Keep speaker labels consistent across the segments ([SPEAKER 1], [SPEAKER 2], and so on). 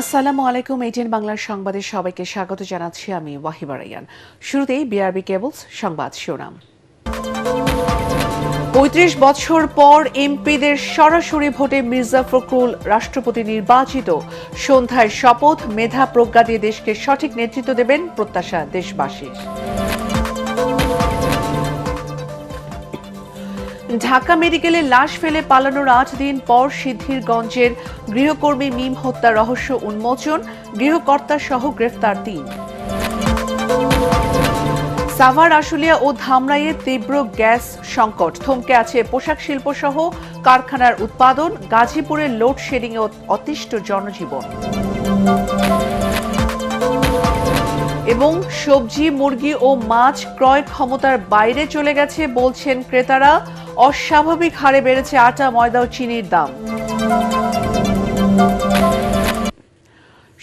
[SPEAKER 1] আসসালামু আলাইকুম। এটিএন বাংলার সংবাদে সবাইকে স্বাগত জানাচ্ছি আমি ওয়াহিবা রাইয়ান। শুরুতেই বিআরবি কেবলস সংবাদ শিরোনাম। ৩৫ বছর পর এমপিদের সরাসরি ভোটে মির্জা ফখরুল রাষ্ট্রপতি নির্বাচিত। সন্ধ্যায় শপথ, মেধা প্রজ্ঞা দিয়ে দেশকে সঠিক নেতৃত্ব দেবেন প্রত্যাশা দেশবাসীর। ঢাকা মেডিকেলে লাশ ফেলে পালানোর ৮ দিন পর সিদ্ধিরগঞ্জের গৃহকর্মী মিম হত্যার রহস্য উন্মোচন, গৃহকর্তা সহ গ্রেফতার ৩। সাভার, আশুলিয়া ও ধামরাইয়ে তীব্র গ্যাস সংকট, থমকে আছে পোশাক শিল্প সহ কারখানার উৎপাদন। গাজীপুরে লোডশেডিংয়ে অতিষ্ঠ জনজীবন। এবং সবজি, মুরগি ও মাছ ক্রয় ক্ষমতার বাইরে চলে গেছে বলছেন ক্রেতারা। অস্বাভাবিক হারে বেড়েছে আটা, ময়দা ও চিনির দাম।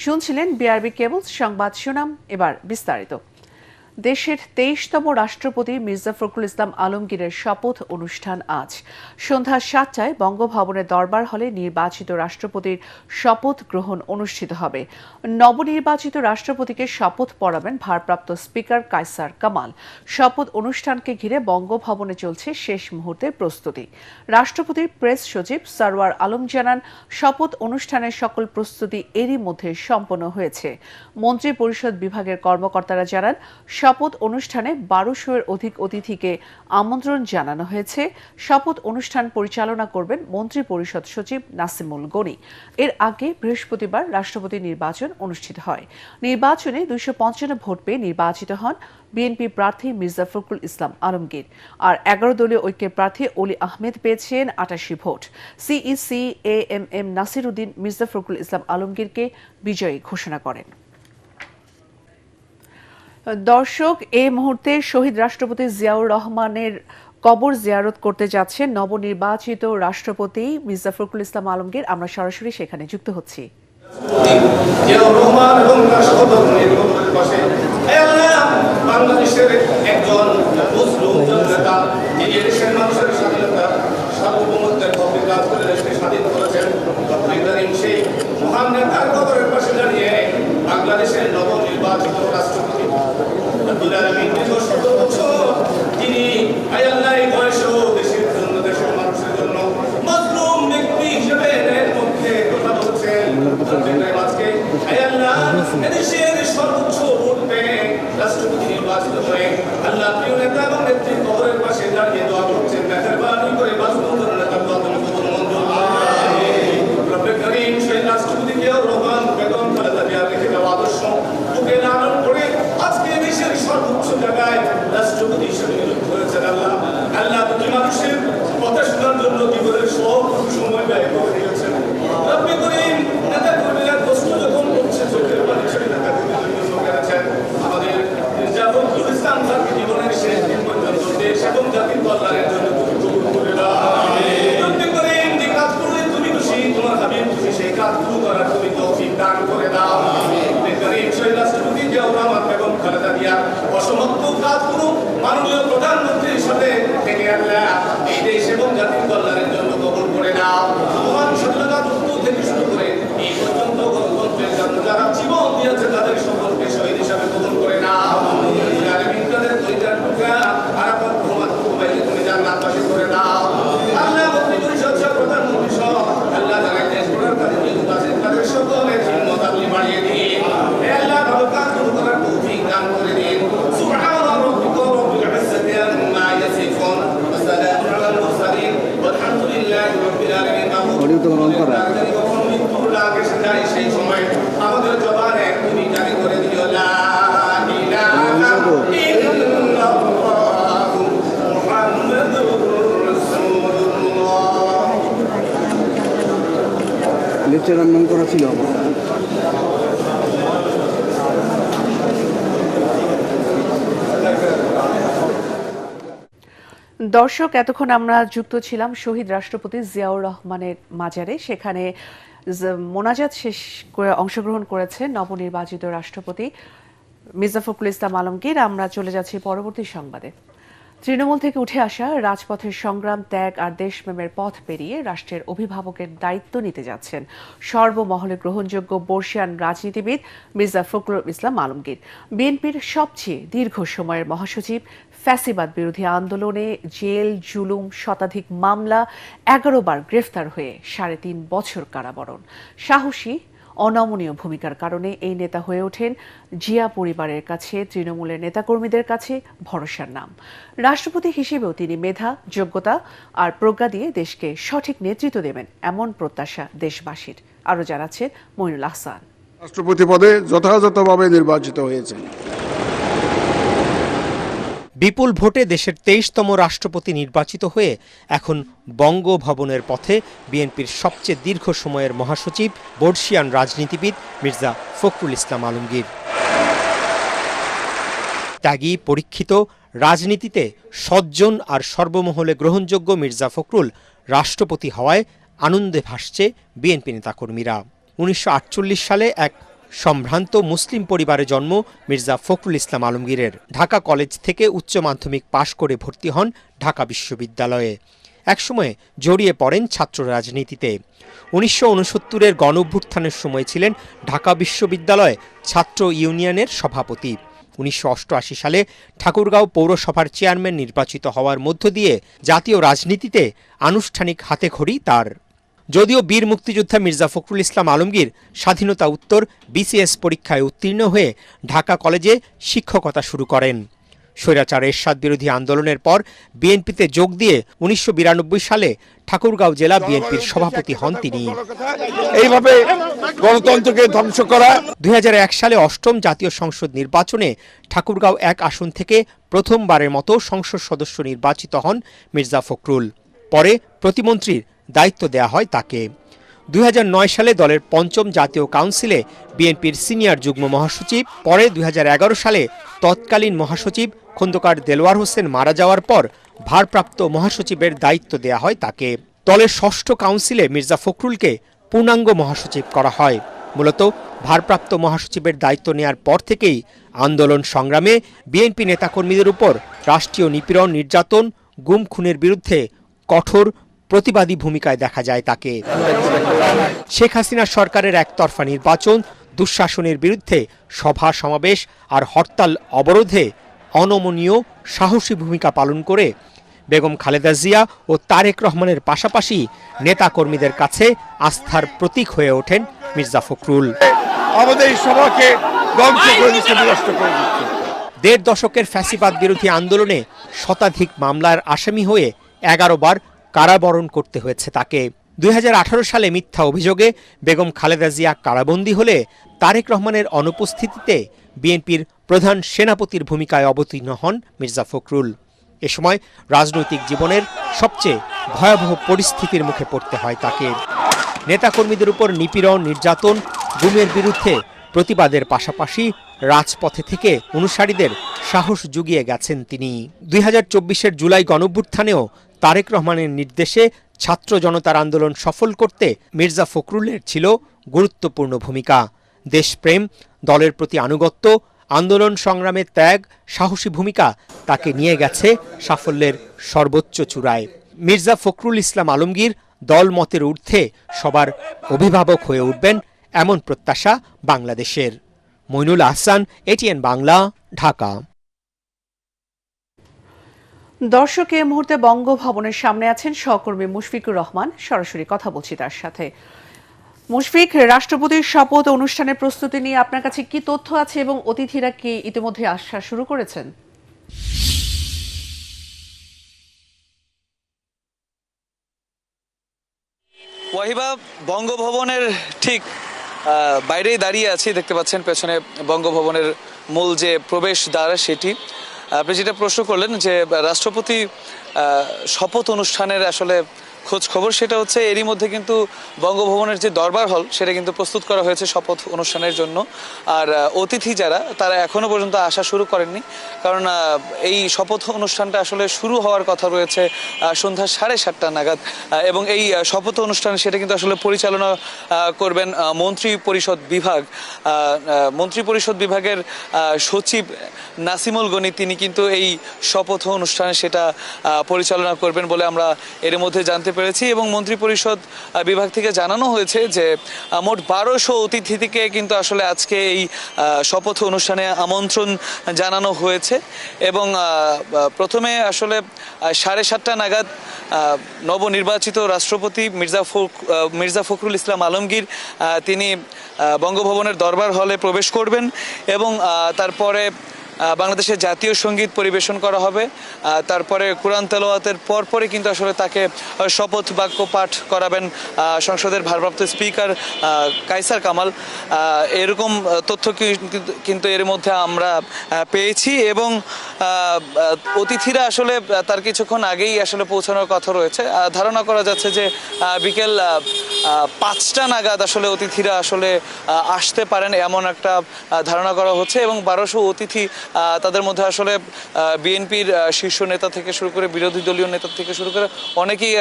[SPEAKER 1] শুনছিলেন বিআরবি কেবলস সংবাদ শিরোনাম, এবার বিস্তারিত। দেশের ২৩তম রাষ্ট্রপতি মির্জা ফখরুল ইসলাম আলমগীরের শপথ অনুষ্ঠান আজ সন্ধ্যা ৭টায় বঙ্গভবনের দরবার হলে নির্বাচিত রাষ্ট্রপতির শপথ গ্রহণ অনুষ্ঠিত হবে। নবনির্বাচিত রাষ্ট্রপতিকে শপথ পড়াবেন ভারপ্রাপ্ত স্পিকার কায়সার কামাল। শপথ অনুষ্ঠানকে ঘিরে বঙ্গভবনে চলছে শেষ মুহূর্তের প্রস্তুতি। রাষ্ট্রপতির প্রেস সচিব সরওয়ার আলম জানান, শপথ অনুষ্ঠানের সকল প্রস্তুতি এরই মধ্যে সম্পন্ন হয়েছে। মন্ত্রী পরিষদ বিভাগের কর্মকর্তারা জানান, শপথ অনুষ্ঠানে ১২০০-এর অধিক অতিথিকে আমন্ত্রণ জানানো হয়েছে। শপথ অনুষ্ঠান পরিচালনা করবেন মন্ত্রী পরিষদ সচিব নাসিমুল গনি। এর আগে বৃহস্পতিবার রাষ্ট্রপতি নির্বাচন অনুষ্ঠিত হয়। নির্বাচনে ২৫৫ ভোট পেয়ে নির্বাচিত হন বিএনপি প্রার্থী মির্জা ফখরুল ইসলাম আলমগীর। আর ১১ দলীয় ঐক্যের প্রার্থী অলি আহমেদ পেয়েছেন ৮৮ ভোট। সিইসি এএমএম নাসির উদ্দিন মির্জা ফখরুল ইসলাম আলমগীরকে বিজয়ী ঘোষণা করেন। দর্শক, এই মুহূর্তে শহীদ রাষ্ট্রপতি জিয়াউর রহমানের কবর জিয়ারত করতে যাচ্ছেন নবনির্বাচিত রাষ্ট্রপতি মির্জা ফখরুল ইসলাম আলমগীর। আমরা সরাসরি সেখানে যুক্ত হচ্ছি।
[SPEAKER 2] বাংলাদেশের একজন মুসলিম জননেতা, যিনি দেশের মানুষের স্বাধীনতা সার্বভৌমত্বের পক্ষে কাজ করে দেশকে স্বাধীন করেছেন, সেই মহান নেতার কবরের পাশে দাঁড়িয়ে বাংলাদেশের নবনির্বাচিত রাষ্ট্রপতি তিনি বয়সেও দেশের জন্য, দেশের মানুষের জন্য মজলুম ব্যক্তি হিসেবে মধ্যে কথা বলছেন। আজকে দেশের সর্বোচ্চ ভোট পেয়ে রাষ্ট্রপতি নির্বাচিত হয়ে আল্লাহ প্রিয় নেতা এবং নেত্রীর কবরের পাশে দাঁড়িয়ে দোয়া করছেন, মেহেরবানি করে বাঁচবো নেতার দোয়া তুমি কবর মঞ্জুর রব্বে করিম সেই রাষ্ট্রপতিকে রহমান বেগম খালেদা জিয়ার রেখে দেওয়া আদর্শ বুকে লালন করে আজকে দেশের সর্বোচ্চ জায়গায় রাষ্ট্রপতি হিসেবে নিযুক্ত হয়েছেন। আল্লাহ তুমি মানুষের কথা শোনার জন্য জীবনের সব সময় ব্যয় করে দিয়েছেন। রব্বে করিম নেতা কর্মীরা প্রশ্ন যখন করছে, চোখের পানি ছেড়ে নেতা কর্মীদের জন্য করেছেন। আমাদের মির্জা ফখরুল ইসলাম তাকে জীবনের শেষ দিন পর্যন্ত দেশ এবং জাতির কল্যাণের জন্য তুমি কবুল করে দাও। রব্বে করিম যে কাজ করলে তুমি খুশি, তোমার হাবিব খুশি, সেই কাজগুলো করার তুমি তৌফিক দান করে দাও। রব্বে করিম সেই রাষ্ট্রপতি জিয়াউর রহমান বেগম খালেদা জিয়ার অসমাপ্ত কাজগুলো মাননীয় প্রধানমন্ত্রীর সাথে থেকে আল্লাহ এই দেশ এবং জাতির কল্যাণের জন্য কবুল করে দাও। মহান স্বাধীনতা যুদ্ধ থেকে শুরু করে এই পর্যন্ত গণতন্ত্রের জন্য যারা জীবন দিয়েছে তাদের সকলকে শহীদ হিসাবে কবুল করে নাও। তাদের পরিচার টুকরা আর তুমি জান্নাতবাসী করে দাও। আল্লাহ মন্ত্রী পরিষদ সহ প্রধানমন্ত্রী সহ আল্লাহ যারা দেশ গড়ার কাজে নিয়োজিত আছেন তাদের সকলের হিম্মত আপনি বাড়িয়ে দিন। হে আল্লাহ ভালো কাজগুলো করার তৌফিক দান করে দিন। সুবহান রাব্বিকা রাব্বিল ইজ্জাতি আম্মা ইয়াসিফুন ওয়া সালামুন আলাল মুরসালিন ওয়ালহামদুলিল্লাহি রাব্বিল আলামিন। সেই সময় আমাদের জবানে তুমি জারি করে দিও লা ইলাহা ইল্লাল্লাহু মুহাম্মাদুর রাসূলুল্লাহ।
[SPEAKER 3] লেকচার নাম করা ছিল।
[SPEAKER 1] দর্শক, এতক্ষণ আমরা যুক্ত ছিলাম শহীদ রাষ্ট্রপতি জিয়াউর রহমানের মাজারে। সেখানে মোনাজাত শেষ করে অংশগ্রহণ করেছেন নবনির্বাচিত রাষ্ট্রপতি মির্জা ফখরুল ইসলাম আলমগীর। আমরা চলে যাচ্ছি পরবর্তী সংবাদে। তৃণমূল থেকে উঠে আসা রাজপথের সংগ্রাম, ত্যাগ আর দেশপ্রেমের পথ পেরিয়ে রাষ্ট্রের অভিভাবকের দায়িত্ব নিতে যাচ্ছেন সর্বমহলে গ্রহণযোগ্য বর্ষিয়ান রাজনীতিবিদ মির্জা ফখরুল ইসলাম আলমগীর। বিএনপির সবচেয়ে দীর্ঘ সময়ের মহাসচিব, ফ্যাসিবাদ বিরোধী আন্দোলনে জেল, জুলুম, শতাধিক মামলা, 11 বার গ্রেফতার হয়ে 3.5 বছর কারাবরণ। সাহসী, অনমনীয় ভূমিকার কারণে এই নেতা হয়ে ওঠেন জিয়া পরিবারের কাছে, তৃণমূলের নেতাকর্মীদের কাছে ভরসার নাম। রাষ্ট্রপতি হিসেবেও তিনি মেধা, যোগ্যতা আর প্রজ্ঞা দিয়ে দেশকে সঠিক নেতৃত্ব দেবেন এমন প্রত্যাশা দেশবাসীর। আরও জানাচ্ছেন মইনুল আহসান।
[SPEAKER 4] রাষ্ট্রপতি পদে যথাযথভাবে নির্বাচিত হয়েছেন।
[SPEAKER 5] বিপুল ভোটে দেশের 23তম রাষ্ট্রপতি নির্বাচিত হয়ে এখন বঙ্গভবনের পথে বিএনপির সবচেয়ে দীর্ঘ সময়ের মহাসচিব, বর্ষিয়ান রাজনীতিবিদ মির্জা ফখরুল ইসলাম আলমগীর। ত্যাগী, পরীক্ষিত, রাজনীতিতে সজ্জন আর সর্বমহলে গ্রহণযোগ্য মির্জা ফখরুল রাষ্ট্রপতি হওয়ায় আনন্দে ভাসছে বিএনপি নেতাকর্মীরা। 1948 সালে এক সম্ভ্রান্ত মুসলিম পরিবারে জন্ম মির্জা ফখরুল ইসলাম আলমগীরের। ঢাকা কলেজ থেকে উচ্চ মাধ্যমিক পাশ করে ভর্তি হন ঢাকা বিশ্ববিদ্যালয়ে। একসময় জড়িয়ে পড়েন ছাত্র রাজনীতিতে। 1969-এর গণঅভ্যুত্থানের সময় ছিলেন ঢাকা বিশ্ববিদ্যালয়ে ছাত্র ইউনিয়নের সভাপতি। 1988 সালে ঠাকুরগাঁও পৌরসভার চেয়ারম্যান নির্বাচিত হওয়ার মধ্য দিয়ে জাতীয় রাজনীতিতে আনুষ্ঠানিক হাতেখড়ি তার। যদিও বীর মুক্তিযোদ্ধা মির্জা ফখরুল ইসলাম আলমগীর স্বাধীনতা উত্তর বিসিএস পরীক্ষায় উত্তীর্ণ হয়ে ঢাকা কলেজে শিক্ষকতা শুরু করেন। স্বৈরাচার এরশাদ বিরোধী আন্দোলনের পর বিএনপিতে যোগ দিয়ে 1992 সালে ঠাকুরগাঁও জেলা বিএনপির সভাপতি হন তিনি।
[SPEAKER 4] এইভাবে গণতন্ত্রকে ধ্বংস করা।
[SPEAKER 5] 2001 সালে 8ম জাতীয় সংসদ নির্বাচনে ঠাকুরগাঁও 1 আসন থেকে প্রথমবারের মতো সংসদ সদস্য নির্বাচিত হন মির্জা ফখরুল। পরে প্রতিমন্ত্রীর দায়িত্ব দেয়া হয় তাকে। 2009 সালে দলের 5ম জাতীয় কাউন্সিলে বিএনপির সিনিয়র যুগ্ম মহাসচিব, পরে 2011 সালে তৎকালীন মহাসচিব খন্দকার দেলোয়ার হোসেন মারা যাওয়ার পর ভারপ্রাপ্ত মহাসচিবের দায়িত্ব দেয়া হয় তাকে। দলের 6ষ্ঠ কাউন্সিলে মির্জা ফখরুলকে পূর্ণাঙ্গ মহাসচিব করা হয়। মূলত ভারপ্রাপ্ত মহাসচিবের দায়িত্ব নেয়ার পর থেকেই আন্দোলন সংগ্রামে বিএনপি নেতাকর্মীদের উপর রাষ্ট্রীয় নিপীড়ন, নির্যাতন, গুম খুনের বিরুদ্ধে কঠোর প্রতিবাদী ভূমিকায় দেখা যায় তাকে। শেখ হাসিনা সরকারের একতরফা নির্বাচন, দুঃশাসনের বিরুদ্ধে সভা সমাবেশ আর হরতাল অবরোধে অনমনীয় সাহসী ভূমিকা পালন করে বেগম খালেদা জিয়া ও তারেক রহমানের পাশাপাশি নেতাকর্মীদের কাছে আস্থার প্রতীক হয়ে ওঠেন মির্জা ফখরুল।
[SPEAKER 4] আমাদের সভাকে ধ্বংস করে দিচ্ছে, বিনষ্ট করে দিচ্ছে।
[SPEAKER 5] 1.5 দশকের ফ্যাসিবাদ বিরোধী আন্দোলনে শতাধিক মামলার আসামি হয়ে 11 বার কারাবরণ করতে হয়েছে তাকে। 2018 সালে মিথ্যা অভিযোগে বেগম খালেদা জিয়া কারাবন্দী হলে তারেক রহমানের অনুপস্থিতিতে বিএনপির প্রধান সেনাপতির ভূমিকায় অবতীর্ণ হন মির্জা ফখরুল। এ সময় রাজনৈতিক জীবনের সবচেয়ে ভয়াবহ পরিস্থিতির মুখে পড়তে হয় তাকে। নেতাকর্মীদের উপর নিপীড়ন, নির্যাতন, গুমের বিরুদ্ধে প্রতিবাদের পাশাপাশি রাজপথে থেকে অনুসারীদের সাহস জুগিয়ে গেছেন তিনি। 2024-এর জুলাই গণঅভ্যুত্থানেও তারেক রহমানের নির্দেশে ছাত্র জনতার আন্দোলন সফল করতে মির্জা ফখরুলের ছিল গুরুত্বপূর্ণ ভূমিকা। দেশপ্রেম, দলের প্রতি আনুগত্য, আন্দোলন সংগ্রামে ত্যাগ, সাহসী ভূমিকা তাকে নিয়ে গেছে সাফল্যের সর্বোচ্চ চূড়ায়। মির্জা ফখরুল ইসলাম আলমগীর দলমতের ঊর্ধ্বে সবার অভিভাবক হয়ে উঠবেন এমন প্রত্যাশা বাংলাদেশের। মইনুল আহসান, এটিএন বাংলা, ঢাকা।
[SPEAKER 1] দর্শক, এই মুহূর্তে বঙ্গভবনের সামনে আছেন সহকর্মী মুশফিকুর রহমান। সরাসরি কথা বলছি তার সাথে। মুশফিক, রাষ্ট্রপতির শপথ অনুষ্ঠানের প্রস্তুতি নিয়ে আপনার কাছে কি তথ্য আছে এবং অতিথিরা কি ইতিমধ্যে আসা শুরু করেছেন?
[SPEAKER 6] ওয়াহিবা, বঙ্গভবনের ঠিক বাইরেই দাঁড়িয়ে আছি। দেখতে পাচ্ছেন পেছনে বঙ্গভবনের মূল যে প্রবেশ দ্বার সেটি। আপনি যেটা প্রশ্ন করলেন যে রাষ্ট্রপতি শপথ অনুষ্ঠানের আসলে খোঁজ খবর, সেটা হচ্ছে এরই মধ্যে কিন্তু বঙ্গভবনের যে দরবার হল সেটা কিন্তু প্রস্তুত করা হয়েছে শপথ অনুষ্ঠানের জন্য। আর অতিথি যারা, তারা এখনো পর্যন্ত আসা শুরু করেননি, কারণ এই শপথ অনুষ্ঠানটা আসলে শুরু হওয়ার কথা রয়েছে সন্ধ্যা 7:30 নাগাদ। এবং এই শপথ অনুষ্ঠান সেটা কিন্তু আসলে পরিচালনা করবেন মন্ত্রী পরিষদ বিভাগ। মন্ত্রী পরিষদ বিভাগের সচিব নাসিমুল গনি, তিনি কিন্তু এই শপথ অনুষ্ঠানে সেটা পরিচালনা করবেন বলে আমরা এর মধ্যে জানতে পেরেছি। এবং মন্ত্রী পরিষদ বিভাগ থেকে জানানো হয়েছে যে মোট 1200 অতিথিকে কিন্তু আসলে আজকে এই শপথ অনুষ্ঠানে আমন্ত্রণ জানানো হয়েছে। এবং প্রথমে আসলে 7:30 নাগাদ নবনির্বাচিত রাষ্ট্রপতি মির্জা ফখরুল ইসলাম আলমগীর তিনি বঙ্গভবনের দরবার হলে প্রবেশ করবেন এবং তারপরে বাংলাদেশের জাতীয় সঙ্গীত পরিবেশন করা হবে। তারপরে কোরআন তেলাওয়াতের পরপরই কিন্তু আসলে তাকে শপথ বাক্য পাঠ করাবেন সংসদের ভারপ্রাপ্ত স্পিকার কায়সার কামাল। এরকম তথ্য কিন্তু এর মধ্যে আমরা পেয়েছি। এবং অতিথিরা আসলে তার কিছুক্ষণ আগেই আসলে পৌঁছানোর কথা রয়েছে। ধারণা করা যাচ্ছে যে বিকেল 5টা নাগাদ আসলে অতিথিরা আসলে আসতে পারেন, এমন একটা ধারণা করা হচ্ছে। এবং 1200 অতিথি, তাদের মধ্যে আসলে বিএনপির শীর্ষ নেতা থেকে শুরু করে বিরোধী দলীয় নেতা থেকে শুরু করে অনেকেই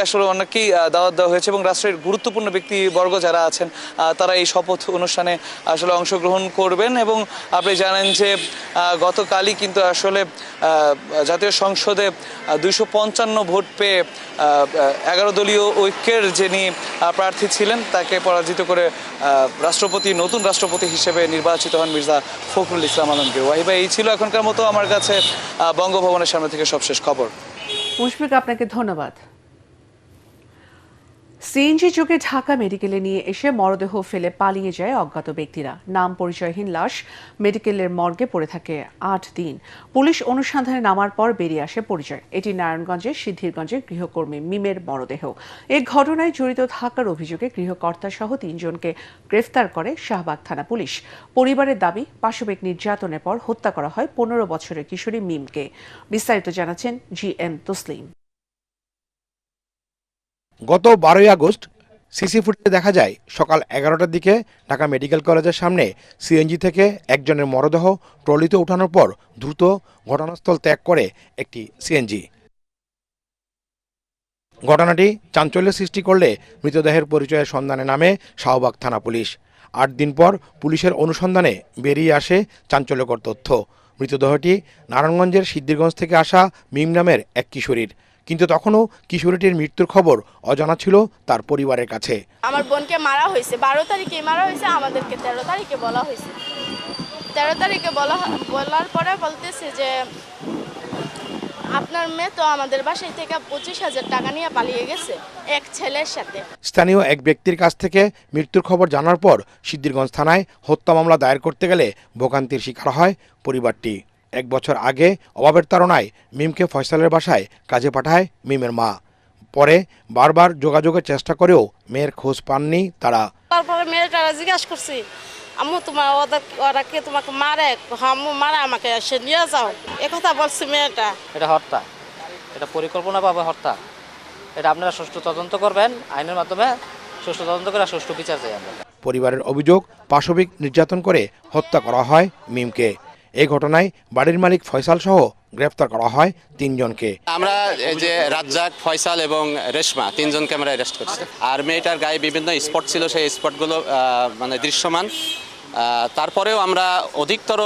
[SPEAKER 6] দাওয়াত দেওয়া হয়েছে। এবং রাষ্ট্রের গুরুত্বপূর্ণ ব্যক্তিবর্গ যারা আছেন তারা এই শপথ অনুষ্ঠানে আসলে অংশগ্রহণ করবেন। এবং আপনি জানেন যে গতকালই কিন্তু আসলে জাতীয় সংসদে 255 ভোট পেয়ে 11 দলীয় ঐক্যের যিনি প্রার্থী ছিলেন তাকে পরাজিত করে নতুন রাষ্ট্রপতি হিসেবে নির্বাচিত হন মির্জা ফখরুল ইসলাম আলমগীর। ওয়াহিবা, এই ছিল এখনকার মতো আমার কাছে বঙ্গভবনের সামনে থেকে সবশেষ খবর।
[SPEAKER 1] মুশফিক, আপনাকে ধন্যবাদ। সিএনজি যোগে ঢাকা মেডিকেলে নিয়ে এসে মরদেহ ফেলে পালিয়ে যায় অজ্ঞাত ব্যক্তিরা। নাম পরিচয়হীন লাশ মেডিকেলের মর্গে পড়ে থাকে 8 দিন। পুলিশ অনুসন্ধানে নামার পর বেরিয়ে আসে পরিচয়। এটি নারায়ণগঞ্জের সিদ্ধিরগঞ্জের গৃহকর্মী মিমের মরদেহ। এই ঘটনায় জড়িত থাকার অভিযোগে গৃহকর্তা সহ 3 জনকে গ্রেফতার করে শাহবাগ থানা পুলিশ। পরিবারের দাবি, পাশবিক নির্যাতনের পর হত্যা করা হয় 15 বছরের কিশোরী মিমকে। বিস্তারিত জানাচ্ছেন GM তসলিম।
[SPEAKER 4] গত 12ই আগস্ট সিসি ফুটেজে দেখা যায় সকাল 11টার দিকে ঢাকা মেডিকেল কলেজের সামনে সিএনজি থেকে একজনের মরদেহ ট্রলিতে ওঠানোর পর দ্রুত ঘটনাস্থল ত্যাগ করে একটি সিএনজি। ঘটনাটি চাঞ্চল্য সৃষ্টি করলে মৃতদেহের পরিচয়ের সন্ধানে নামে শাহবাগ থানা পুলিশ। 8 দিন পর পুলিশের অনুসন্ধানে বেরিয়ে আসে চাঞ্চল্যকর তথ্য। মৃতদেহটি নারায়ণগঞ্জের সিদ্ধিরগঞ্জ থেকে আসা মিম নামের এক কিশোরীর। কিন্তু তখনও কিশোরীটির মৃত্যুর খবর অজানা ছিল তার পরিবারের কাছে।
[SPEAKER 7] আমার বোনকে মারা হয়েছে 12 তারিখে মারা হয়েছে, আমাদেরকে 13 তারিখে বলা হয়েছে। 13 তারিখে বলার পরে বলতেছে যে আপনার মেয়ে তো আমাদের বাসায় থেকে 25,000 টাকা নিয়ে পালিয়ে গেছে এক ছেলের সাথে।
[SPEAKER 4] স্থানীয় এক ব্যক্তির কাছ থেকে মৃত্যুর খবর জানার পর সিদ্ধিরগঞ্জ থানায় হত্যা মামলা দায়ের করতে গেলে ভোগান্তির শিকার হয় পরিবারটি। 1 বছর আগে অভাবের তাড়নায় মিমকে ফয়সালের বাসায় কাজে পাঠায় মিমের মা। পরে বারবার যোগাযোগের চেষ্টা করেও মেয়ের খোঁজ পাননি তারা।
[SPEAKER 7] তারপরে মেয়েটা জিজ্ঞাসা করছি, আম্মু ওরা কে তোমাকে মারে? আম্মু মারে আমাকে, এসে নিয়ে যাও, একথা বলছি মেয়েটা।
[SPEAKER 8] এটা হত্যা, এটা পরিকল্পনাভাবে হত্যা। এটা আপনারা সুষ্ঠু তদন্ত করবেন, আইনের মাধ্যমে সুষ্ঠু তদন্ত করে সুষ্ঠু বিচার চাই আমরা।
[SPEAKER 4] পরিবারের অভিযোগ, পাশবিক নির্যাতন করে হত্যা করা হয় মিমকে। এই ঘটনায় বাড়ির মালিক ফয়সাল সহ গ্রেফতার করা হয় 3 জনকে।
[SPEAKER 9] আমরা যে রাজ্জাক, ফয়সাল এবং রেশমা 3 জনকে আমরা অ্যারেস্ট করছি। আর মেয়েটার গায়ে বিভিন্ন স্পট ছিল, সেই স্পটগুলো মানে দৃশ্যমান। তারপরেও আমরা অধিকতর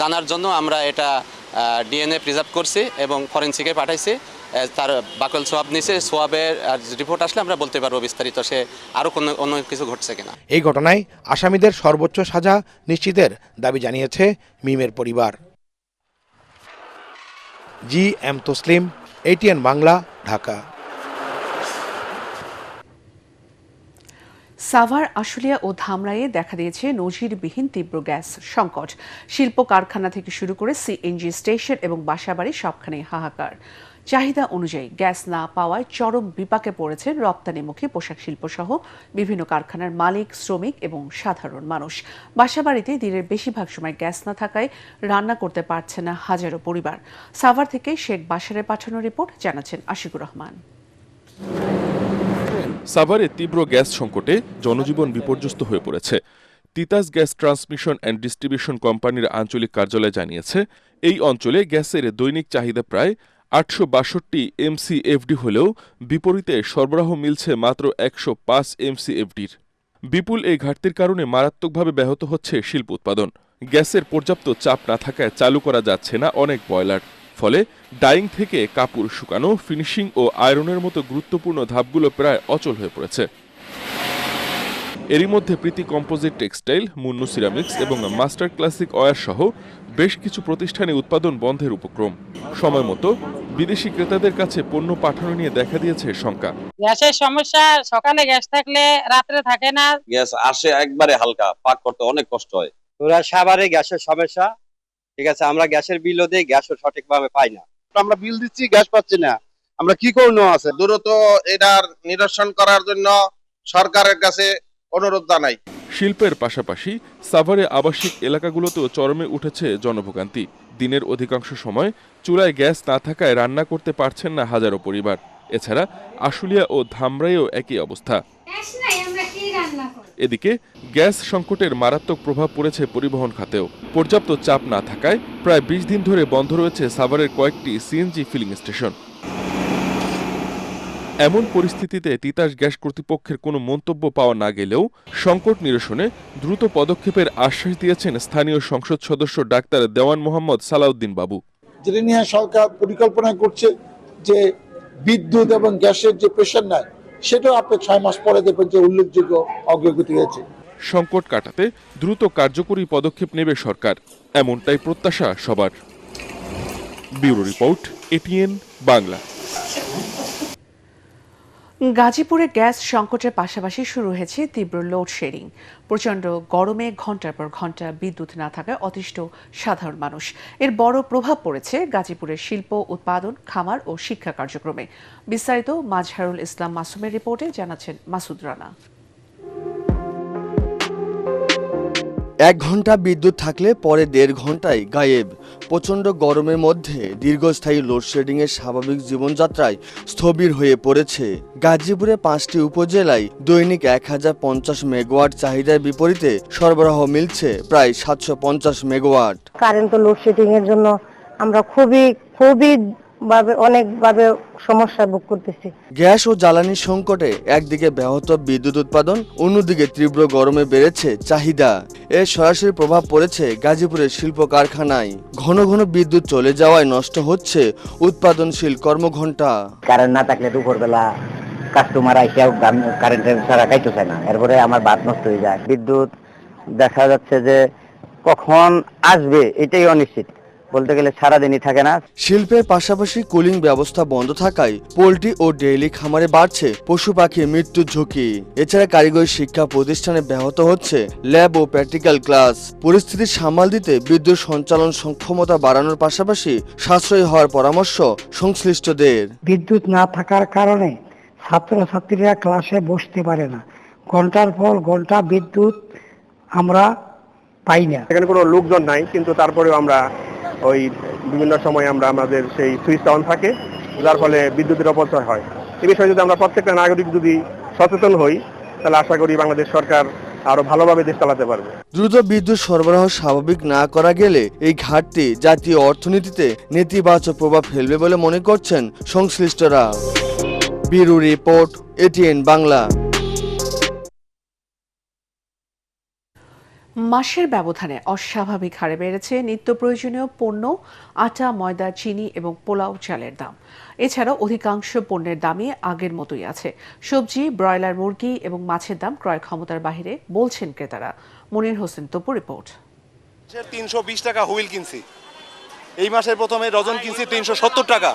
[SPEAKER 9] জানার জন্য আমরা এটা ডিএনএ প্রিজার্ভ করছি এবং ফরেন্সিকে পাঠাইছি। তার বাকল সোয়াব নিছে, সোয়াবের রিপোর্ট আসলে আমরা বলতে পারবো বিস্তারিত সে আরও অন্য কিছু ঘটছে কিনা।
[SPEAKER 4] এই ঘটনায় আসামিদের সর্বোচ্চ সাজা নিশ্চিতের দাবি জানিয়েছে মিমের পরিবার। GM Taslim, ATN Bangla, Dhaka.
[SPEAKER 1] সাভার, আশুলিয়া ও ধামরাইয়ে দেখা দিয়েছে নজিরবিহীন তীব্র গ্যাস সংকট। শিল্প কারখানা থেকে শুরু করে সিএনজি স্টেশন এবং বাসাবাড়ি সবখানেই হাহাকার। চাহিদা অনুযায়ী গ্যাস না পাওয়ায় চরম বিপাকে পড়েছেন রপ্তানিমুখী পোশাক শিল্প সহ বিভিন্ন কারখানার মালিক, শ্রমিক এবং সাধারণ মানুষ। বাসাবাড়িতে দিনের বেশিরভাগ সময় গ্যাস না থাকায় রান্না করতে পারছে না হাজারো পরিবার। সাভার থেকে শেখ বাশারের পাঠানো রিপোর্ট জানাচ্ছেন আশিকুর রহমান।
[SPEAKER 10] সাভারে তীব্র গ্যাস সংকটে জনজীবন বিপর্যস্ত হয়ে পড়েছে। Titas gas transmission and distribution কোম্পানির আঞ্চলিক কার্যালয় জানিয়েছে, এই অঞ্চলে গ্যাসের দৈনিক চাহিদা প্রায় 862 MCFD হলেও বিপরীতে সরবরাহ মিলছে মাত্র 105 MCFDর। বিপুল এই ঘাটতির কারণে মারাত্মকভাবে ব্যাহত হচ্ছে শিল্প উৎপাদন। গ্যাসের পর্যাপ্ত চাপ না থাকায় চালু করা যাচ্ছে না অনেক বয়লার। ফলে ডাইং থেকে কাপড় শুকানো, ফিনিশিং ও আয়রনের মতো গুরুত্বপূর্ণ ধাপগুলো প্রায় অচল হয়ে পড়েছে। এরই মধ্যে প্রীতি কম্পোজিট টেক্সটাইল, মুন্নু সিরামিক্স এবং মাস্টার ক্লাসিক ওয়্যার সহ বেশ কিছু প্রতিষ্ঠানে উৎপাদন বন্ধের উপক্রম। সময় মতো বিদেশি ক্রেতাদের কাছে পণ্য পাঠানো নিয়ে দেখা দিয়েছে শঙ্কা।
[SPEAKER 11] গ্যাসের সমস্যা, সকালে গ্যাস থাকলে রাত্রে থাকে না।
[SPEAKER 12] গ্যাস আসে একবারে হালকা, পাক করতে অনেক কষ্ট হয়।
[SPEAKER 13] তোরা সাভারে গ্যাসের সমস্যা, ঠিক আছে, আমরা গ্যাসের বিলও দিই, গ্যাসও সঠিকভাবে পাই না।
[SPEAKER 14] আমরা বিল দিচ্ছি, গ্যাস পাচ্ছি না, আমরা কি করব? আছে দ্রুত এটার নিরসন করার জন্য সরকারের কাছে অনুরোধ জানাই।
[SPEAKER 10] শিল্পের পাশাপাশি সাভারে আবাসিক এলাকাগুলোতেও চরমে উঠেছে জনভোগান্তি। দিনের অধিকাংশ সময় চুলায় গ্যাস না থাকায় রান্না করতে পারছেন না হাজারো পরিবার। এছাড়া আশুলিয়া ও ধামরাইয়েও একই অবস্থা। এদিকে গ্যাস সংকটের মারাত্মক প্রভাব পড়েছে পরিবহন খাতেও। পর্যাপ্ত চাপ না থাকায় প্রায় 20 দিন ধরে বন্ধ রয়েছে সাভারের কয়েকটি সিএনজি ফিলিং স্টেশন। এমন পরিস্থিতিতে তিতাস গ্যাস কর্তৃপক্ষের কোনো মন্তব্য পাওয়া না গেলেও সংকট নিরসনে দ্রুত পদক্ষেপের আশ্বাস দিয়েছেন স্থানীয় সংসদ সদস্য ডাক্তার দেওয়ান মোহাম্মদ সালাউদ্দিন বাবু।
[SPEAKER 15] যেটা নিয়ে সরকার পরিকল্পনা করছে যে বিদ্যুৎ এবং গ্যাসের যে প্রেশার নেয়, সেটাও আপনি 6 মাস পরে দেখবেন যে উল্লেখযোগ্য অগ্রগতি হয়েছে।
[SPEAKER 10] সংকট কাটাতে দ্রুত কার্যকরী পদক্ষেপ নেবে সরকার, এমনটাই প্রত্যাশা সবার। Bureau report, ATN Bangla.
[SPEAKER 1] গাজীপুরে গ্যাস সংকটের পাশাপাশি শুরু হয়েছে তীব্র লোডশেডিং। প্রচণ্ড গরমে ঘণ্টার পর ঘণ্টা বিদ্যুৎ না থাকায় অতিষ্ঠ সাধারণ মানুষ। এর বড় প্রভাব পড়েছে গাজীপুরের শিল্প, উৎপাদন, খামার ও শিক্ষা কার্যক্রমে। বিস্তারিত মাজহারুল ইসলাম মাসুমের রিপোর্টে জানাচ্ছেন মাসুদ রানা।
[SPEAKER 16] 1 ঘন্টা বিদ্যুৎ থাকলে পরে 1.5 ঘন্টায় গায়েব। প্রচণ্ড গরমের মধ্যে দীর্ঘস্থায়ী লোডশেডিংয়ের স্বাভাবিক জীবনযাত্রায় স্থবির হয়ে পড়েছে। গাজীপুরে 5টি উপজেলায় দৈনিক 1050 মেগাওয়াট চাহিদার বিপরীতে সরবরাহ মিলছে প্রায় 750 মেগাওয়াট।
[SPEAKER 17] কারেন্ট লোডশেডিং এর জন্য আমরা খুবই অনেকভাবে সমস্যা ভোগ করতেছি।
[SPEAKER 16] গ্যাস ও জ্বালানি সংকটে একদিকে ব্যাহত বিদ্যুৎ উৎপাদন, অন্যদিকে তীব্র গরমে বেড়েছে চাহিদা। এর সরাসরি প্রভাব পড়েছে গাজীপুরের শিল্প কারখানায়। ঘন ঘন বিদ্যুৎ চলে যাওয়ায় নষ্ট হচ্ছে উৎপাদনশীল কর্মঘণ্টা।
[SPEAKER 18] কারেন্ট না থাকলে দুপুরবেলা কাস্টমার আইসেও কারেন্টের ছাড়া খাইতে চায় না, এরপরে আমার ভাত নষ্ট হয়ে যায়। বিদ্যুৎ দেখা যাচ্ছে যে কখন আসবে এটাই অনিশ্চিত, বলতে গেলে সারাদিনই থাকে না।
[SPEAKER 16] শিল্পের পাশাপাশি কুলিং ব্যবস্থা বন্ধ থাকায় পোল্ট্রি ও ডেইরি খামারে বাড়ছে পশু পাখির মৃত্যুর ঝুঁকি। এছাড়া কারিগরি শিক্ষা প্রতিষ্ঠানে ব্যাহত হচ্ছে ল্যাব ও প্র্যাকটিক্যাল ক্লাস। পরিস্থিতি সামাল দিতে বিদ্যুৎ সঞ্চালন সক্ষমতা বাড়ানোর পাশাপাশি সাশ্রয়ী হওয়ার পরামর্শ সংশ্লিষ্টদের।
[SPEAKER 17] বিদ্যুৎ না থাকার কারণে ছাত্রছাত্রীরা ক্লাসে বসতে পারে না, ঘন্টার পর ঘন্টা বিদ্যুৎ আমরা পাই না।
[SPEAKER 19] এখানে কোনো লোকজন নাই, কিন্তু তারপরেও আমরা ওই বিভিন্ন সময় আমাদের সেই সুইচ অন থাকে, যার ফলে বিদ্যুতের অপচয় হয়। এই বিষয়ে যদি আমরা প্রত্যেকটা নাগরিক যদি সচেতন হই, তাহলে আশা করি বাংলাদেশ সরকার আরো ভালোভাবে দেশ চালাতে পারবে।
[SPEAKER 16] দ্রুত বিদ্যুৎ সরবরাহ স্বাভাবিক না করা গেলে এই ঘাটতি জাতীয় অর্থনীতিতে নেতিবাচক প্রভাব ফেলবে বলে মনে করছেন সংশ্লিষ্টরা। Bureau report, ATN Bangla.
[SPEAKER 1] মাসের ব্যবধানে অস্বাভাবিক হারে বেড়েছে নিত্য প্রয়োজনীয় পণ্য, আটা, ময়দা, চিনি এবং পোলাও চালের দাম। এছাড়াও অধিকাংশ পণ্যের দামই আগের মতোই আছে। সবজি, ব্রয়লার মুরগি এবং মাছের দাম ক্রয় ক্ষমতার বাইরে বলছেন ক্রেতারা। মনির হোসেন তপু রিপোর্ট।
[SPEAKER 20] 320 টাকা হুইল কিনছি, এই মাসের প্রথমে ডজন কিনছি 370 টাকা,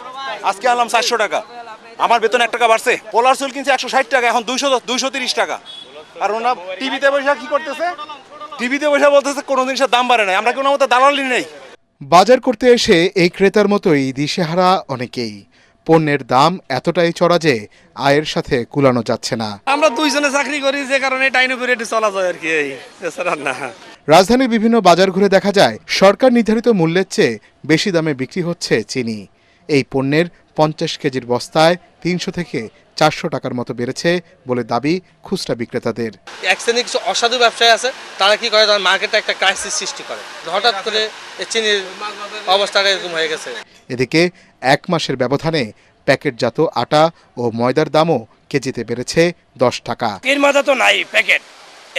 [SPEAKER 20] আজকে আনলাম 400 টাকা। আমার বেতন 1 টাকা বাড়ছে। পোলার চুল কিনছি 160 টাকা, এখন 230 টাকা। আর ওনা টিভিতে বসে কি করতেছে, টিভিতে বসে বলতেছে কোনো জিনিসের দাম বাড়ে নাই, আমরা কোনো মতো দালালি নেই।
[SPEAKER 21] বাজার করতে এসে এই ক্রেতার মতোই দিশেহারা অনেকেই।
[SPEAKER 4] পণ্যের দাম এতটাই চড়া যে আয়ের সাথে কুলানো যাচ্ছে না।
[SPEAKER 21] আমরা দুইজনে চাকরি করি, যে কারণে টাইম করে একটু চলা যায় আর কি, এছাড়া না।
[SPEAKER 4] রাজধানীর বিভিন্ন বাজার ঘুরে দেখা যায় সরকার নির্ধারিত মূল্যের চেয়ে বেশি দামে বিক্রি হচ্ছে চিনি। এই পণ্যের 50 কেজির বস্তায় 300 থেকে 400 টাকার মতো বেড়েছে বলে দাবি খুচরা বিক্রেতাদের।
[SPEAKER 22] এক শ্রেণীর কিছু অসাধু ব্যবসায়ী আছে, তারা কি করে, তারা মার্কেটে একটা ক্রাইসিস সৃষ্টি করে, হঠাৎ করে চিনির অবস্থাটা এরকম হয়ে গেছে।
[SPEAKER 4] এদিকে 1 মাসের ব্যবধানে প্যাকেটজাত আটা ও ময়দার দামও কেজিতে বেড়েছে 10 টাকা।
[SPEAKER 23] এর ময়দা তো নাই, প্যাকেট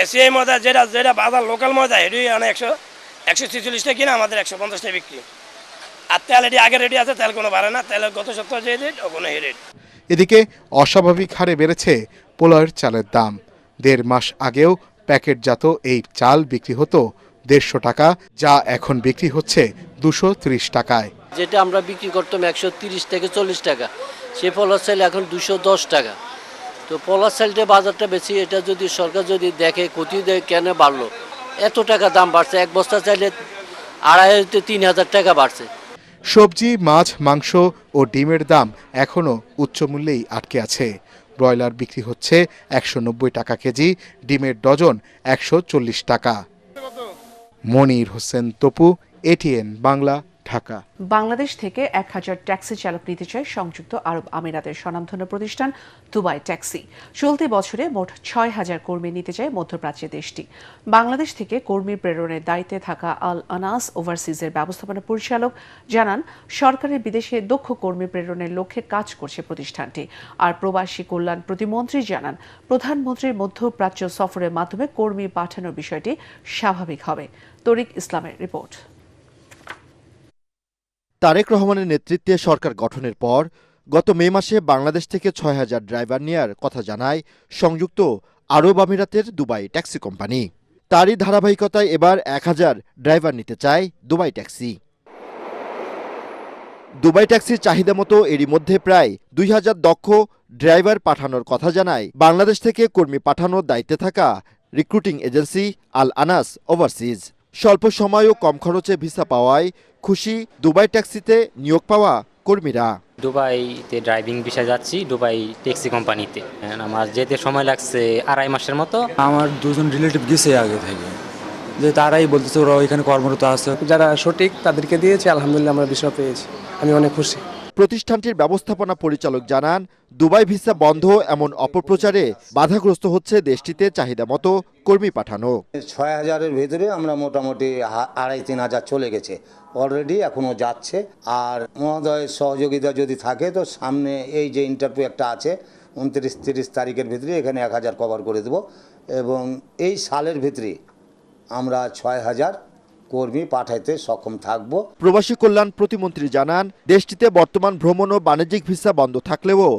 [SPEAKER 23] এসিআই ময়দা যেটা বাজার লোকাল ময়দা এটি 146 টাকা কিনা, আমাদের 150 টাকা বিক্রি। আর তেল এটি আগে রেডি আছে, তেল কোনো বাড়ে না, তেলের গত সপ্তাহে যে রেট ও কোনো রেট।
[SPEAKER 4] এদিকে অস্বাভাবিক হারে বেড়েছে পোলাওয়ের চালের দাম। 1.5 মাস আগেও প্যাকেটজাত এই চাল বিক্রি হতো 150 টাকা, যা এখন বিক্রি হচ্ছে 230 টাকায়।
[SPEAKER 24] যেটা আমরা বিক্রি করতাম 130 থেকে 40 টাকা, সে পোলার চাল এখন 210 টাকা। তো পোলার চালটা বাজারটা বেশি, এটা যদি সরকার যদি দেখে ক্ষতি দেয় কেন বাড়লো, এত টাকা দাম বাড়ছে, এক বস্তা চাইলে 2,500 থেকে 3,000 টাকা বাড়ছে।
[SPEAKER 4] সবজি, মাছ, মাংস ও ডিমের দাম এখনও উচ্চ মূল্যেই আটকে আছে। ব্রয়লার বিক্রি হচ্ছে 190 টাকা কেজি, ডিমের ডজন 140 টাকা। মনির হোসেন তপু, এটিএন বাংলা, ঢাকা।
[SPEAKER 1] বাংলাদেশ থেকে 1000 ট্যাক্সি চালক নিতে চায় সংযুক্ত আরব আমিরাতের স্বনামধন্য প্রতিষ্ঠান দুবাই ট্যাক্সি। চলতি বছরে মোট 6000 কর্মী নিতে চায় মধ্যপ্রাচ্যের দেশটি। বাংলাদেশ থেকে কর্মী প্রেরণের দায়িত্বে থাকা আল আনাস ওভারসিজের ব্যবস্থাপনা পরিচালক জানান, সরকারের বিদেশে দক্ষ কর্মী প্রেরণের লক্ষ্যে কাজ করছে প্রতিষ্ঠানটি। আর প্রবাসী কল্যাণ প্রতিমন্ত্রী জানান, প্রধানমন্ত্রীর মধ্যপ্রাচ্য সফরের মাধ্যমে কর্মী পাঠানোর বিষয়টি স্বাভাবিক হবে। তরিক ইসলামের রিপোর্ট।
[SPEAKER 25] তারেক রহমানের নেতৃত্বে সরকার গঠনের পর গত মে মাসে বাংলাদেশ থেকে 6000 ড্রাইভার নেয়ার কথা জানায় সংযুক্ত আরব আমিরাতের দুবাই ট্যাক্সি কোম্পানি। তারই ধারাবাহিকতায় এবার 1000 ড্রাইভার নিতে চায় দুবাই ট্যাক্সি। দুবাই ট্যাক্সির চাহিদা মতো এরই মধ্যে প্রায় 2000 দক্ষ ড্রাইভার পাঠানোর কথা জানায় বাংলাদেশ থেকে কর্মী পাঠানোর দায়িত্বে থাকা রিক্রুটিং এজেন্সি আল আনাস ওভারসিজ। স্বল্প সময় ও কম খরচে ভিসা পাওয়ায় খুশি দুবাই ট্যাক্সিতে নিয়োগ পাওয়া কর্মীরা।
[SPEAKER 26] দুবাইতে ড্রাইভিং ভিসা যাচ্ছি, দুবাই ট্যাক্সি কোম্পানিতে। আমার যেতে সময় লাগছে 2.5 মাসের মতো।
[SPEAKER 27] আমার 2জন রিলেটিভ গেছে আগে থেকে, যে তারাই বলতেছে ওরা ওইখানে কর্মরত আছে।
[SPEAKER 28] যারা সঠিক তাদেরকে দিয়েছে, আলহামদুলিল্লাহ আমরা ভিসা পেয়েছি, আমি অনেক খুশি।
[SPEAKER 25] প্রতিষ্ঠানটির ব্যবস্থাপনা পরিচালক জানান, দুবাই ভিসা বন্ধ এমন অপপ্রচারে বাধাগ্রস্ত হচ্ছে দেশটিতে চাহিদা মতো কর্মী পাঠানো।
[SPEAKER 29] 6000-এর ভেতরে আমরা মোটামুটি 2,500-3,000 চলে গেছে অলরেডি, এখনও যাচ্ছে। আর মহোদয়ের সহযোগিতা যদি থাকে তো সামনে এই যে ইন্টারভিউ একটা আছে 29-30 তারিখের ভিতরে এখানে 1000 কভার করে দেব, এবং এই সালের ভিতরে আমরা 6000 কর্মী পাঠাইতে সক্ষম থাকব।
[SPEAKER 25] প্রবাসী কল্যাণ প্রতিমন্ত্রী জানান, দেশটিতে বর্তমান ভ্রমণ ও বাণিজ্যিক ভিসা বন্ধ থাকলেও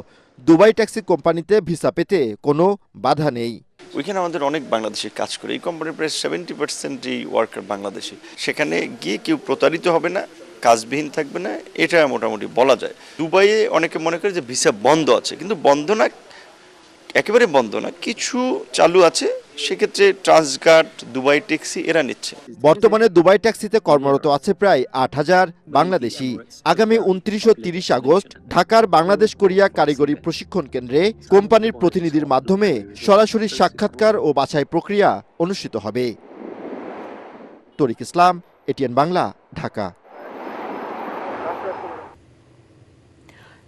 [SPEAKER 25] দুবাই ট্যাক্সি কোম্পানিতে ভিসা পেতে কোনো বাধা নেই।
[SPEAKER 30] ওইখানে আমাদের অনেক বাংলাদেশি কাজ করে, এই কোম্পানির প্রায় 70%ই ওয়ার্কার বাংলাদেশি। সেখানে গিয়ে কেউ প্রতারিত হবে না, কাজবিহীন থাকবে না, এটা মোটামুটি বলা যায়। দুবাইয়ে অনেকে মনে করে যে ভিসা বন্ধ আছে, কিন্তু বন্ধ না, একেবারে বন্ধ না, কিছু চালু আছে। সেক্ষেত্রে ট্রান্সগার্ড, দুবাই ট্যাক্সি এরা নিচ্ছে।
[SPEAKER 25] বর্তমানে দুবাই ট্যাক্সিতে কর্মরত আছে প্রায় 8000 বাংলাদেশি। আগামী 29 ও 30 আগস্ট ঢাকার বাংলাদেশ কোরিয়া কারিগরি প্রশিক্ষণ কেন্দ্রে কোম্পানির প্রতিনিধির মাধ্যমে সরাসরি সাক্ষাৎকার ও বাছাই প্রক্রিয়া অনুষ্ঠিত হবে। তরিক ইসলাম, এটিএন বাংলা, ঢাকা।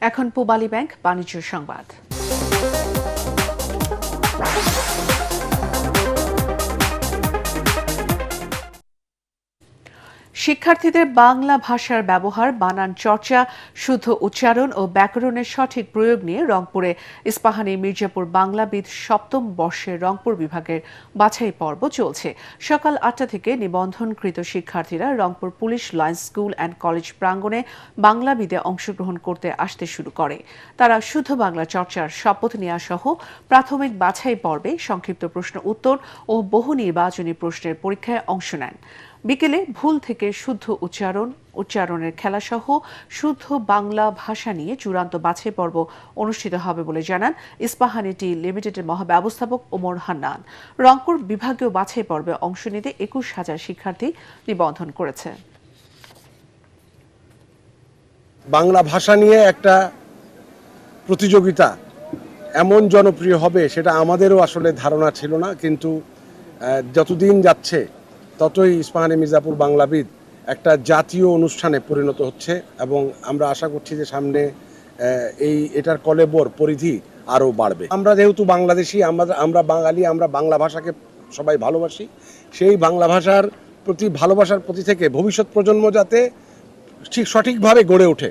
[SPEAKER 1] এখন পূবালী ব্যাংক বাণিজ্য সংবাদ। শিক্ষার্থীদের বাংলা ভাষার ব্যবহার, বানান চর্চা, শুদ্ধ উচ্চারণ ও ব্যাকরণের সঠিক প্রয়োগ নিয়ে রংপুরে ইস্পাহানী মির্জাপুর বাংলাবিদ 7ম বর্ষের রংপুর বিভাগের বাছাই পর্ব চলছে। সকাল 8টা থেকে নিবন্ধনকৃত শিক্ষার্থীরা Rangpur police lines school and college প্রাঙ্গণে বাংলাবিদে অংশগ্রহণ করতে আসতে শুরু করে। তারা শুদ্ধ বাংলা চর্চার শপথ নেওয়া সহ প্রাথমিক বাছাই পর্বে সংক্ষিপ্ত প্রশ্ন উত্তর ও বহু নির্বাচনী প্রশ্নের পরীক্ষায় অংশ নেন। বিকেলে ভুল থেকে শুদ্ধ উচ্চারণের খেলাসহ শুদ্ধ বাংলা ভাষা নিয়ে চূড়ান্ত বাছাই পর্ব অনুষ্ঠিত হবে বলে জানান ইস্পাহানী টি লিমিটেডের মহাব্যবস্থাপক ওমর হান্নান। রংপুর বিভাগীয় বাছাই পর্বে অংশ নিতে 21000 শিক্ষার্থী নিবন্ধন করেছে।
[SPEAKER 28] বাংলা ভাষা নিয়ে একটা
[SPEAKER 2] প্রতিযোগিতা এমন জনপ্রিয় হবে সেটা আমাদেরও আসলে ধারণা ছিল না, কিন্তু যতদিন যাচ্ছে ততই ইস্পাহানি মির্জাপুর বাংলাবিদ একটা জাতীয় অনুষ্ঠানে পরিণত হচ্ছে এবং আমরা আশা করছি যে সামনে এটার কলেবর পরিধি আরও বাড়বে। আমরা যেহেতু বাংলাদেশি, আমরা বাঙালি, আমরা বাংলা ভাষাকে সবাই ভালোবাসি, সেই বাংলা ভাষার প্রতি ভালোবাসার প্রতি থেকে ভবিষ্যৎ প্রজন্ম যাতে ঠিক সঠিকভাবে গড়ে ওঠে,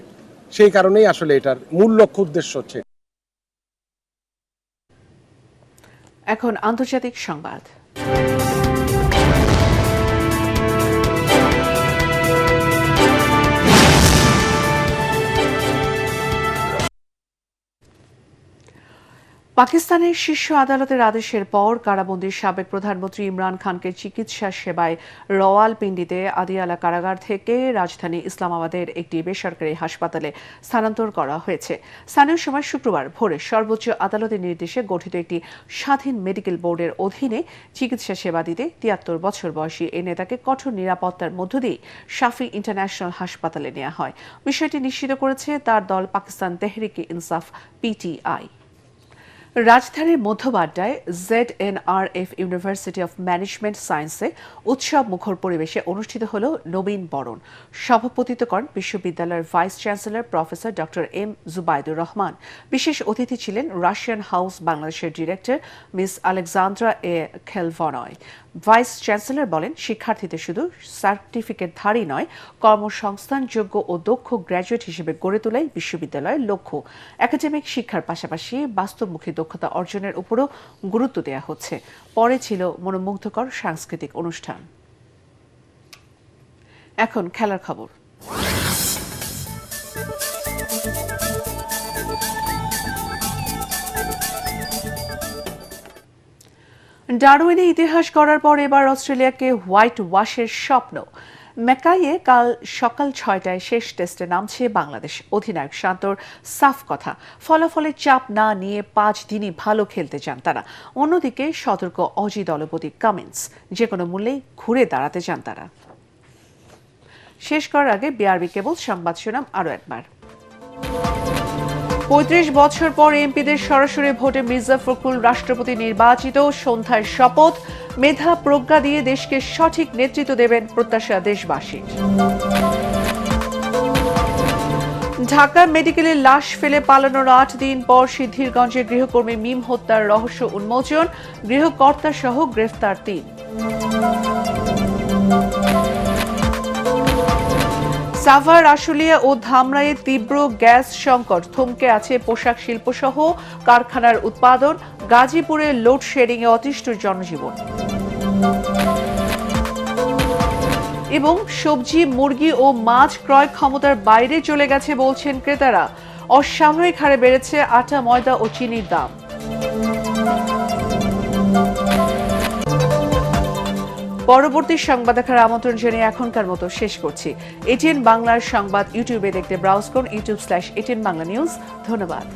[SPEAKER 2] সেই কারণেই আসলে এটার মূল লক্ষ্য উদ্দেশ্য হচ্ছে।
[SPEAKER 1] এখন আন্তর্জাতিক সংবাদ। পাকিস্তানের শীর্ষ আদালতের আদেশের পর কারাবন্দী সাবেক প্রধানমন্ত্রী ইমরান খানকে চিকিৎসা সেবায় রাওয়ালপিন্ডিতে আদিয়ালা কারাগার থেকে রাজধানী ইসলামাবাদের একটি বেসরকারি হাসপাতালে স্থানান্তর করা হয়েছে। স্থানীয় সময় শুক্রবার ভোরে সর্বোচ্চ আদালতের নির্দেশে গঠিত একটি স্বাধীন মেডিকেল বোর্ডের অধীনে চিকিৎসা সেবা দিতে ৭৩ বছর বয়সী এই নেতাকে কঠোর নিরাপত্তার মধ্য দিয়ে শাফি ইন্টারন্যাশনাল হাসপাতালে নেওয়া হয়। বিষয়টি নিশ্চিত করেছে তার দল পাকিস্তান তেহরিকে ইনসাফ পিটিআই। রাজধানীর মধ্যবাড্ডায় ZNRF ইউনিভার্সিটি অফ ম্যানেজমেন্ট সায়েন্সে উৎসব মুখর পরিবেশে অনুষ্ঠিত হল নবীন বরণ। সভাপতিত্ব করেন বিশ্ববিদ্যালয়ের vice chancellor professor doctor M Jubaidur Rahman. বিশেষ অতিথি ছিলেন রাশিয়ান হাউস বাংলাদেশের ডিরেক্টর মিস আলেকজান্দ্রা এ খেলভনয়। ভাইস চ্যান্সেলর বলেন, শিক্ষার্থীদের শুধু সার্টিফিকেটধারী নয়, কর্মসংস্থানযোগ্য ও দক্ষ গ্র্যাজুয়েট হিসেবে গড়ে তোলাই বিশ্ববিদ্যালয়ের লক্ষ্য। একাডেমিক শিক্ষার পাশাপাশি বাস্তবমুখী দক্ষতা অর্জনের উপরও গুরুত্ব দেওয়া হচ্ছে। পরে ছিল মনোমুগ্ধকর সাংস্কৃতিক অনুষ্ঠান। এখন খেলার খবর। ডারউইনে ইতিহাস করার পর এবার অস্ট্রেলিয়াকে হোয়াইট ওয়াশের স্বপ্ন। ম্যাকাইয়ে কাল সকাল ৬টায় শেষ টেস্টে নামছে বাংলাদেশ। অধিনায়ক শান্তর সাফ কথা, ফলাফলের চাপ না নিয়ে ৫ দিনই ভালো খেলতে চান তারা। অন্যদিকে সতর্ক অজি দলপতি কামিন্স, যে কোনো মূল্যেই ঘুরে দাঁড়াতে চান তারা। শেষ করার আগে বিআরবি কেবল সংবাদ শিরোনাম আরও একবার। ৩৫ বছর পর এমপিদের সরাসরি ভোটে মির্জা ফখরুল রাষ্ট্রপতি নির্বাচিত। সন্ধ্যায় শপথ, মেধা প্রজ্ঞা দিয়ে দেশকে সঠিক নেতৃত্ব দেবেন প্রত্যাশা দেশবাসীর। ঢাকা মেডিকেলে লাশ ফেলে পালানোর ৮ দিন পর সিদ্ধিরগঞ্জে গৃহকর্মী মিম হত্যার রহস্য উন্মোচন। গৃহকর্তা সহ গ্রেফতার ৩। সাভার, আশুলিয়া ও ধামরাইয়ে তীব্র গ্যাস সংকট, থমকে আছে পোশাক শিল্প সহ কারখানার উৎপাদন। গাজীপুরে লোডশেডিংয়ে অতিষ্ঠ জনজীবন। এবং সবজি, মুরগি ও মাছ ক্রয় ক্ষমতার বাইরে চলে গেছে বলছেন ক্রেতারা। অস্বাভাবিক হারে বেড়েছে আটা, ময়দা ও চিনির দাম। পরবর্তী সংবাদ দেখার আমন্ত্রণ জানিয়ে এখনকার মতো শেষ করছি। এটিএন বাংলার সংবাদ ইউটিউবে দেখতে ব্রাউজ করুন youtube/ATN Bangla News। ধন্যবাদ।